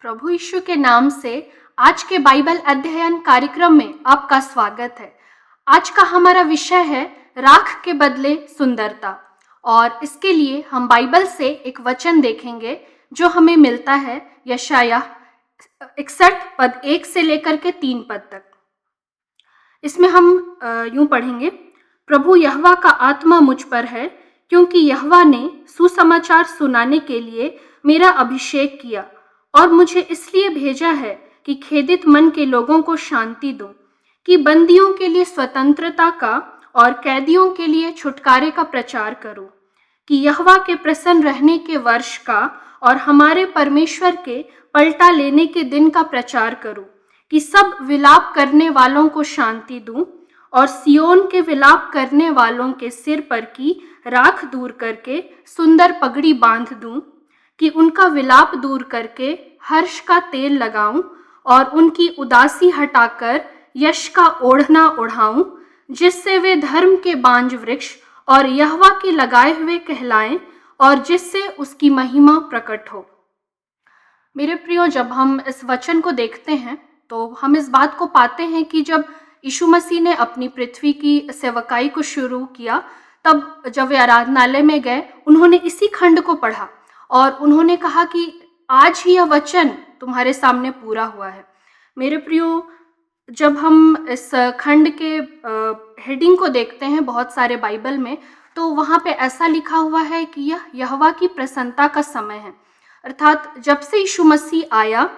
प्रभु यीशु के नाम से आज के बाइबल अध्ययन कार्यक्रम में आपका स्वागत है। आज का हमारा विषय है राख के बदले सुंदरता, और इसके लिए हम बाइबल से एक वचन देखेंगे जो हमें मिलता है यशायाह 61 पद 1 से लेकर के 3 पद तक। इसमें हम यूं पढ़ेंगे, प्रभु यहोवा का आत्मा मुझ पर है, क्योंकि यहोवा ने सुसमाचार सुनाने के लिए मेरा अभिषेक किया और मुझे इसलिए भेजा है कि खेदित मन के लोगों को शांति दूं, कि बंदियों के लिए स्वतंत्रता का और कैदियों के लिए छुटकारे का प्रचार करूं, कि यहोवा के प्रसन्न रहने के वर्ष का और हमारे परमेश्वर के पलटा लेने के दिन का प्रचार करूं, कि सब विलाप करने वालों को शांति दूं और सियोन के विलाप करने वालों के सिर पर की राख दूर करके सुंदर पगड़ी बांध दूं, कि उनका विलाप दूर करके हर्ष का तेल लगाऊं और उनकी उदासी हटाकर यश का ओढ़ना ओढ़ाऊं, जिससे वे धर्म के बांज वृक्ष और यहोवा के लगाए हुए कहलाएं और जिससे उसकी महिमा प्रकट हो। मेरे प्रियो, जब हम इस वचन को देखते हैं तो हम इस बात को पाते हैं कि जब यीशु मसीह ने अपनी पृथ्वी की सेवकाई को शुरू किया, तब जब वे आराधनालय में गए, उन्होंने इसी खंड को पढ़ा और उन्होंने कहा कि आज ही यह वचन तुम्हारे सामने पूरा हुआ है। मेरे प्रियो, जब हम इस खंड के हेडिंग को देखते हैं बहुत सारे बाइबल में, तो वहाँ पे ऐसा लिखा हुआ है कि यह यहोवा की प्रसन्नता का समय है। अर्थात जब से यीशु मसीह आया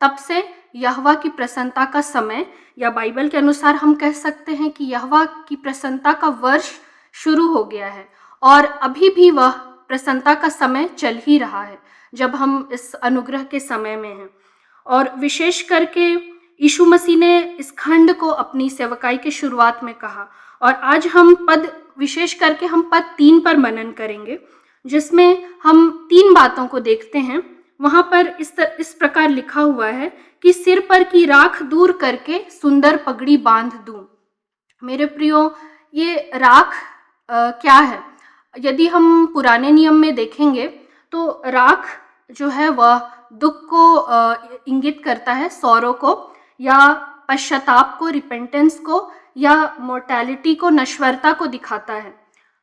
तब से यहोवा की प्रसन्नता का समय, या बाइबल के अनुसार हम कह सकते हैं कि यहोवा की प्रसन्नता का वर्ष शुरू हो गया है और अभी भी वह प्रसन्नता का समय चल ही रहा है जब हम इस अनुग्रह के समय में हैं। और विशेष करके यीशु मसीह ने इस खंड को अपनी सेवकाई के शुरुआत में कहा, और आज हम विशेष करके हम पद 3 पर मनन करेंगे, जिसमें हम 3 बातों को देखते हैं। वहां पर इस प्रकार लिखा हुआ है कि सिर पर की राख दूर करके सुंदर पगड़ी बांध दूं। मेरे प्रियो, ये राख क्या है? यदि हम पुराने नियम में देखेंगे तो राख जो है वह दुख को इंगित करता है, सौरों को, या पश्चाताप को, रिपेंटेंस को, या मोर्टैलिटी को, नश्वरता को दिखाता है।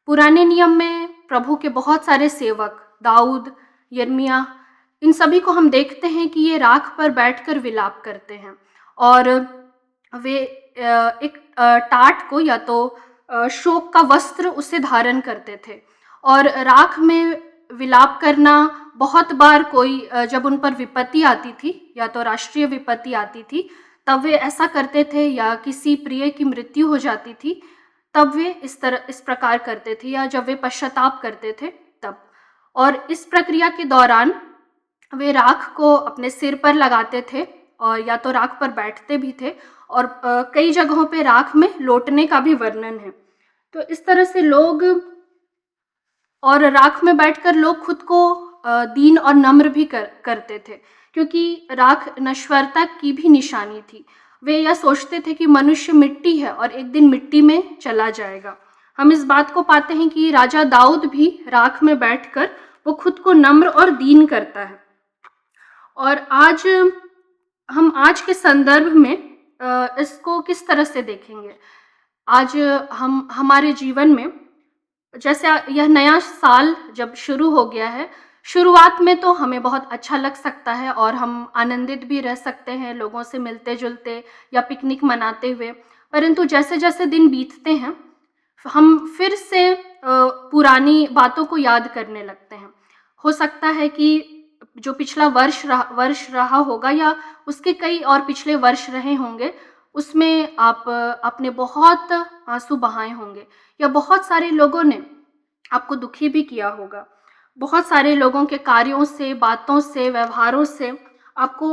पुराने नियम में प्रभु के बहुत सारे सेवक, दाऊद, यिर्मयाह, इन सभी को हम देखते हैं कि ये राख पर बैठकर विलाप करते हैं और वे एक टाट को या तो शोक का वस्त्र उसे धारण करते थे। और राख में विलाप करना बहुत बार जब उन पर विपत्ति आती थी, या तो राष्ट्रीय विपत्ति आती थी, तब वे ऐसा करते थे, या किसी प्रिय की मृत्यु हो जाती थी तब वे इस प्रकार करते थे, या जब वे पश्चाताप करते थे तब। और इस प्रक्रिया के दौरान वे राख को अपने सिर पर लगाते थे और या तो राख पर बैठते भी थे, और कई जगहों पे राख में लोटने का भी वर्णन है। तो इस तरह से राख में बैठकर लोग खुद को दीन और नम्र भी करते थे, क्योंकि राख नश्वरता की भी निशानी थी। वे यह सोचते थे कि मनुष्य मिट्टी है और एक दिन मिट्टी में चला जाएगा। हम इस बात को पाते हैं कि राजा दाऊद भी राख में बैठकर वो खुद को नम्र और दीन करता है। और हम आज के संदर्भ में इसको किस तरह से देखेंगे? आज हम हमारे जीवन में, जैसे यह नया साल जब शुरू हो गया है, शुरुआत में तो हमें बहुत अच्छा लग सकता है और हम आनंदित भी रह सकते हैं लोगों से मिलते जुलते या पिकनिक मनाते हुए, परंतु जैसे जैसे दिन बीतते हैं हम फिर से पुरानी बातों को याद करने लगते हैं। हो सकता है कि जो पिछला वर्ष रहा होगा या उसके कई और पिछले वर्ष रहे होंगे, उसमें आप अपने बहुत आंसू बहाए होंगे, या बहुत सारे लोगों ने आपको दुखी भी किया होगा। बहुत सारे लोगों के कार्यों से, बातों से, व्यवहारों से आपको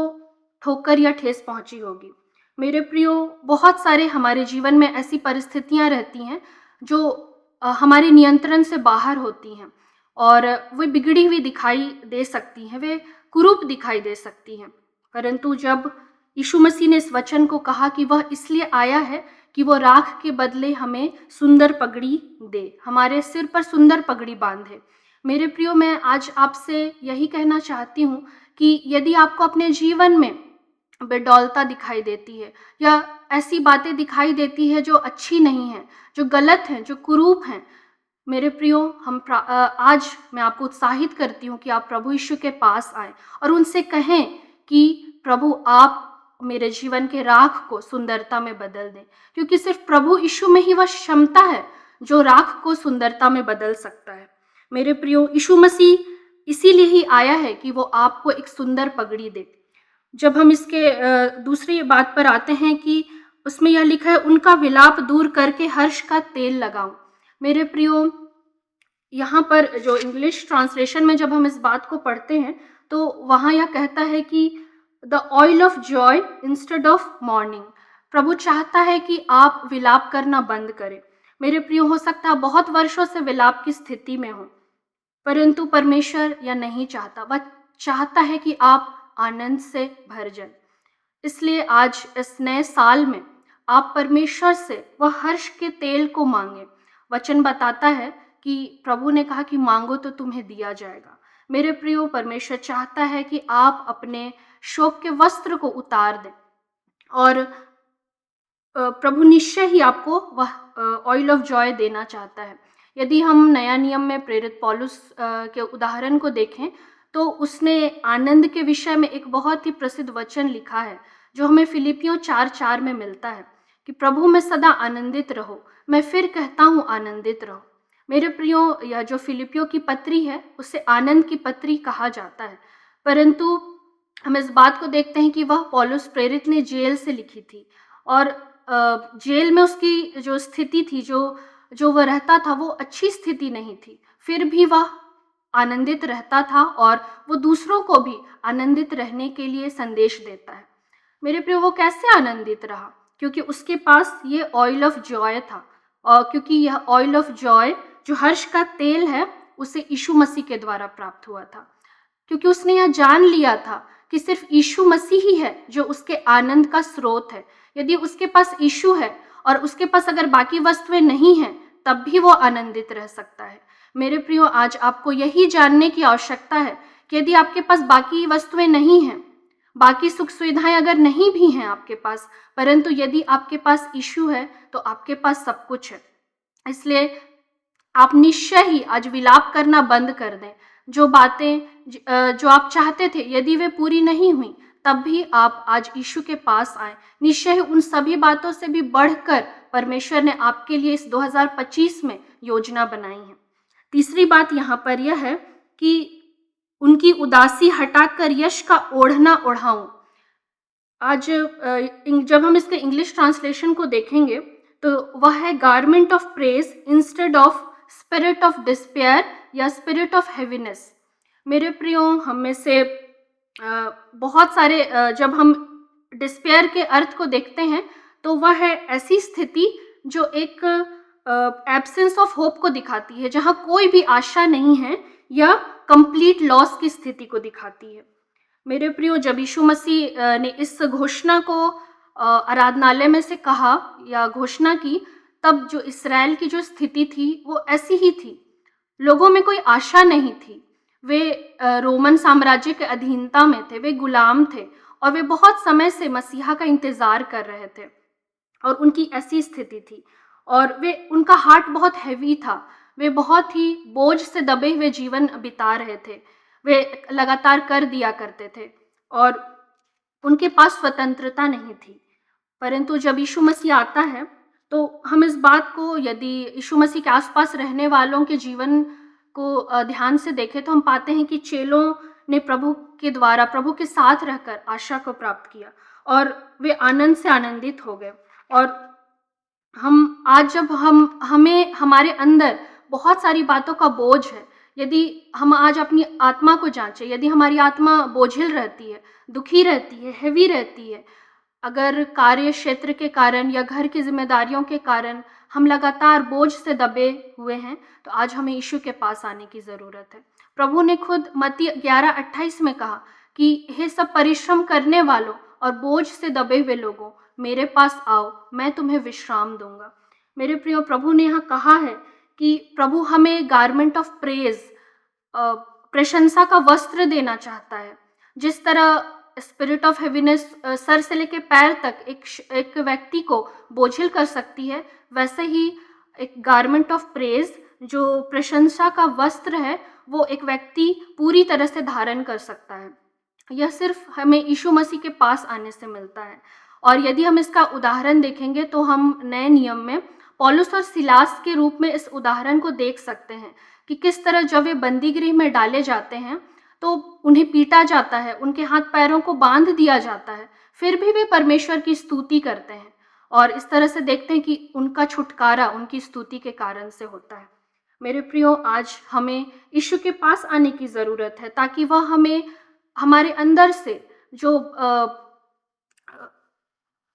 ठोकर या ठेस पहुंची होगी। मेरे प्रियो, बहुत सारे हमारे जीवन में ऐसी परिस्थितियां रहती हैं जो हमारे नियंत्रण से बाहर होती हैं, और वे बिगड़ी हुई दिखाई दे सकती हैं, वे कुरूप दिखाई दे सकती हैं। परंतु जब यीशु मसीह ने इस वचन को कहा कि वह इसलिए आया है कि वो राख के बदले हमें सुंदर पगड़ी दे, हमारे सिर पर सुंदर पगड़ी बांधे, मेरे प्रियो, मैं आज आपसे यही कहना चाहती हूँ कि यदि आपको अपने जीवन में बेडौलता दिखाई देती है या ऐसी बातें दिखाई देती है जो अच्छी नहीं है, जो गलत हैं, जो कुरूप हैं, मेरे प्रियो, आज मैं आपको उत्साहित करती हूँ कि आप प्रभु यीशु के पास आएँ और उनसे कहें कि प्रभु, आप मेरे जीवन के राख को सुंदरता में बदल दें, क्योंकि सिर्फ प्रभु यीशु में ही वह क्षमता है जो राख को सुंदरता में बदल सकता है। मेरे प्रियो, यीशु मसीह इसीलिए ही आया है कि वो आपको एक सुंदर पगड़ी दे। जब हम इसके दूसरी बात पर आते हैं कि उसमें यह लिखा है, उनका विलाप दूर करके हर्ष का तेल लगाऊं। मेरे प्रियो, यहाँ पर जो इंग्लिश ट्रांसलेशन में जब हम इस बात को पढ़ते हैं तो वहाँ यह कहता है कि the oil of joy instead of mourning. प्रभु चाहता है कि आप विलाप करना बंद करें। मेरे प्रियो, हो सकता है बहुत वर्षों से विलाप की स्थिति में हो, परंतु परमेश्वर यह नहीं चाहता। वह चाहता है कि आप आनंद से भर जाएं। इसलिए आज इस नए साल में आप परमेश्वर से वह हर्ष के तेल को मांगे। वचन बताता है कि प्रभु ने कहा कि मांगो तो तुम्हें दिया जाएगा। मेरे प्रियो, परमेश्वर चाहता है कि आप अपने शोक के वस्त्र को उतार दें और प्रभु निश्चय ही आपको वह ऑयल ऑफ जॉय देना चाहता है। यदि हम नया नियम में प्रेरित पौलुस के उदाहरण को देखें तो उसने आनंद के विषय में एक बहुत ही प्रसिद्ध वचन लिखा है जो हमें फिलिपियों 4:4 में मिलता है कि प्रभु में सदा आनंदित रहो, मैं फिर कहता हूँ आनंदित रहो। मेरे प्रियो, यह जो फिलिपियों की पत्री है उसे आनंद की पत्री कहा जाता है, परंतु हम इस बात को देखते हैं कि वह पौलुस प्रेरित ने जेल से लिखी थी और जेल में उसकी जो स्थिति थी, जो वह रहता था, वो अच्छी स्थिति नहीं थी। फिर भी वह आनंदित रहता था और वो दूसरों को भी आनंदित रहने के लिए संदेश देता है। मेरे प्रियो, वो कैसे आनंदित रहा? क्योंकि उसके पास ये ऑयल ऑफ जॉय था, और क्योंकि यह ऑयल ऑफ जॉय जो हर्ष का तेल है उसे यीशु मसीह के द्वारा प्राप्त हुआ था। क्योंकि उसने यह जान लिया था कि सिर्फ यीशु मसीह ही है जो उसके आनंद का स्रोत है। यदि उसके पास यीशु है और उसके पास अगर बाकी वस्तुएं नहीं हैं, तब भी वो आनंदित रह सकता है। मेरे प्रियो, आज आपको यही जानने की आवश्यकता है कि यदि आपके पास बाकी वस्तुएं नहीं हैं, बाकी सुख सुविधाएं अगर नहीं भी हैं आपके पास, परंतु यदि आपके पास यीशु है तो आपके पास सब कुछ है। इसलिए आप निश्चय ही आज विलाप करना बंद कर दें। जो बातें जो आप चाहते थे, यदि वे पूरी नहीं हुई, तब भी आप आज यीशु के पास आए। निश्चय ही उन सभी बातों से भी बढ़कर परमेश्वर ने आपके लिए इस 2025 में योजना बनाई है। तीसरी बात यहाँ पर यह है कि उनकी उदासी हटाकर यश का ओढ़ना ओढ़ाऊं। आज जब हम इसके इंग्लिश ट्रांसलेशन को देखेंगे तो वह है garment of praise instead of spirit of despair या स्पिरिट ऑफ हैवीनेस। मेरे प्रियो, हम में से बहुत सारे जब हम डिस्पेयर के अर्थ को देखते हैं तो वह है ऐसी स्थिति जो एक एब्सेंस ऑफ होप को दिखाती है, जहाँ कोई भी आशा नहीं है, या कंप्लीट लॉस की स्थिति को दिखाती है। मेरे प्रियो, जब यीशु मसीह ने इस घोषणा को आराधनालय में से कहा या घोषणा की, तब जो इस्राएल की जो स्थिति थी वो ऐसी ही थी। लोगों में कोई आशा नहीं थी। वे रोमन साम्राज्य के अधीनता में थे, वे गुलाम थे और वे बहुत समय से मसीहा का इंतजार कर रहे थे और उनकी ऐसी स्थिति थी और उनका हार्ट बहुत हैवी था। वे बहुत ही बोझ से दबे हुए जीवन बिता रहे थे। वे लगातार कर दिया करते थे और उनके पास स्वतंत्रता नहीं थी। परंतु जब यीशु मसीह आता है तो हम इस बात को, यदि यीशु मसीह के आसपास रहने वालों के जीवन को ध्यान से देखें, तो हम पाते हैं कि चेलों ने प्रभु के द्वारा, प्रभु के साथ रहकर आशा को प्राप्त किया और वे आनंद से आनंदित हो गए। और हम आज जब हमें हमारे अंदर बहुत सारी बातों का बोझ है, यदि हम आज अपनी आत्मा को जांचें, यदि हमारी आत्मा बोझिल रहती है, दुखी रहती है, हेवी रहती है, अगर कार्य क्षेत्र के कारण या घर की जिम्मेदारियों के कारण हम लगातार बोझ से दबे हुए हैं, तो आज हमें यीशु के पास आने की ज़रूरत है। प्रभु ने खुद मत्ती 11:28 में कहा कि हे सब परिश्रम करने वालों और बोझ से दबे हुए लोगों, मेरे पास आओ, मैं तुम्हें विश्राम दूंगा। मेरे प्रियो, प्रभु ने यहाँ कहा है कि प्रभु हमें गारमेंट ऑफ प्रेज, प्रशंसा का वस्त्र देना चाहता है। जिस तरह स्पिरिट ऑफ हेवीनेस सर से लेके पैर तक एक व्यक्ति को बोझिल कर सकती है, वैसे ही एक गारमेंट ऑफ प्रेज, जो प्रशंसा का वस्त्र है, वो एक व्यक्ति पूरी तरह से धारण कर सकता है। यह सिर्फ हमें यीशु मसीह के पास आने से मिलता है। और यदि हम इसका उदाहरण देखेंगे तो हम नए नियम में पौलुस और सिलास के रूप में इस उदाहरण को देख सकते हैं कि किस तरह जब वे बंदीगृह में डाले जाते हैं तो उन्हें पीटा जाता है, उनके हाथ पैरों को बांध दिया जाता है, फिर भी वे परमेश्वर की स्तुति करते हैं और इस तरह से देखते हैं कि उनका छुटकारा उनकी स्तुति के कारण से होता है। मेरे प्रियो, आज हमें यीशु के पास आने की ज़रूरत है ताकि वह हमें हमारे अंदर से जो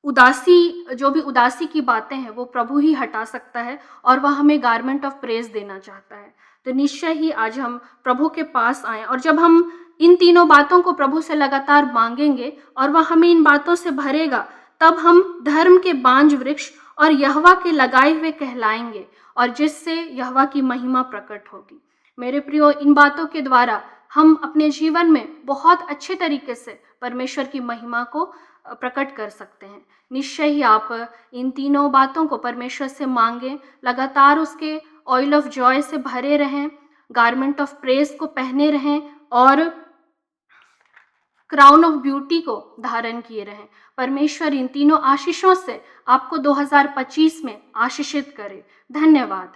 उदासी की बातें हैं वो प्रभु ही हटा सकता है और वह हमें गारमेंट ऑफ प्रेज देना चाहता है। तो निश्चय ही आज हम प्रभु के पास आएं और जब हम इन तीनों बातों को प्रभु से लगातार मांगेंगे और वह हमें इन बातों से भरेगा, तब हम धर्म के बांज वृक्ष और यहोवा के लगाए हुए कहलाएंगे और जिससे यहोवा की महिमा प्रकट होगी। मेरे प्रियो, इन बातों के द्वारा हम अपने जीवन में बहुत अच्छे तरीके से परमेश्वर की महिमा को प्रकट कर सकते हैं। निश्चय ही आप इन तीनों बातों को परमेश्वर से मांगें, लगातार उसके ऑयल ऑफ जॉय से भरे रहें, गारमेंट ऑफ प्रेज को पहने रहें और क्राउन ऑफ ब्यूटी को धारण किए रहें। परमेश्वर इन तीनों आशीषों से आपको 2025 में आशीषित करे। धन्यवाद।